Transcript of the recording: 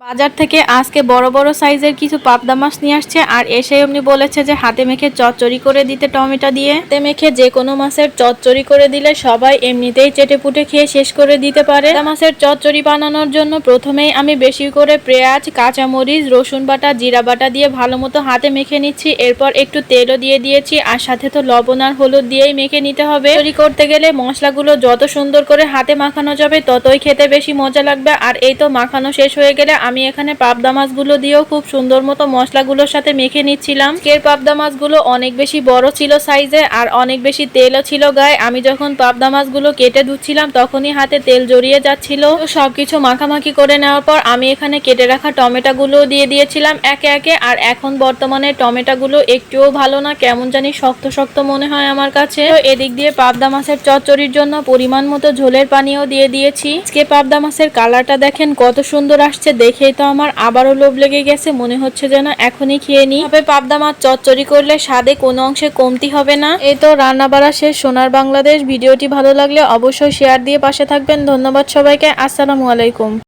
বাজার থেকে আজকে বড় বড় সাইজের কিছু পাবদা মাছ নিয়ে আসছে আর এসে এমনি বলেছে যে হাতে মেখে চচ্চড়ি করে দিতে টমেটো দিয়ে। হাতে মেখে যে কোনো মাছের চচ্চড়ি করে দিলে সবাই এমনিতেই চেটেপুটে খেয়ে শেষ করে দিতে পারে। পাবদা মাছের চচ্চড়ি বানানোর জন্য প্রথমেই আমি বেশি করে পেঁয়াজ, কাঁচামরিচ, রসুন বাটা, জিরা বাটা দিয়ে ভালো মতো হাতে মেখে নিচ্ছি। এরপর একটু তেলও দিয়ে দিয়েছি আর সাথে তো লবণ আর হলুদ দিয়েই মেখে নিতে হবে। চচ্চড়ি করতে গেলে মশলাগুলো যত সুন্দর করে হাতে মাখানো যাবে ততই খেতে বেশি মজা লাগবে। আর এই তো মাখানো শেষ হয়ে গেলে আমি এখানে পাবদা মাছগুলো দিয়েও খুব সুন্দর মতো মশলাগুলোর সাথে মেখে নিচ্ছিলাম। এর পাবদা মাছগুলো অনেক বেশি বড় ছিল সাইজে আর অনেক বেশি তেলও ছিল গায়ে। আমি যখন পাবদা মাছগুলো কেটে ধুচ্ছিলাম তখনই হাতে তেল জড়িয়ে যাচ্ছিল। সবকিছু মাখামাখি করে নেওয়ার পর আমি এখানে কেটে রাখা টমেটোগুলো দিয়ে দিয়েছিলাম একে একে। আর এখন বর্তমানে টমেটোগুলো একটুও ভালো না, কেমন জানি শক্ত শক্ত মনে হয় আমার কাছে। তো এদিক দিয়ে পাবদা মাছের চচ্চড়ির জন্য পরিমাণ মতো ঝোলের পানিও দিয়ে দিয়েছি। আজকে পাবদা মাছের কালারটা দেখেন কত সুন্দর আসছে, দেখেই তো আমার আবারও লোভ লেগে গেছে, মনে হচ্ছে যেন এখনই খেয়ে নিই। তবে পাবদা মাছ চচ্চড়ি করলে স্বাদে কোনো অংশে কমতি হবে না। এই তো রান্না বাড়া শেষ। সোনার বাংলাদেশ ভিডিওটি ভালো লাগলে অবশ্যই শেয়ার দিয়ে পাশে থাকবেন। ধন্যবাদ সবাইকে। আসসালামু আলাইকুম।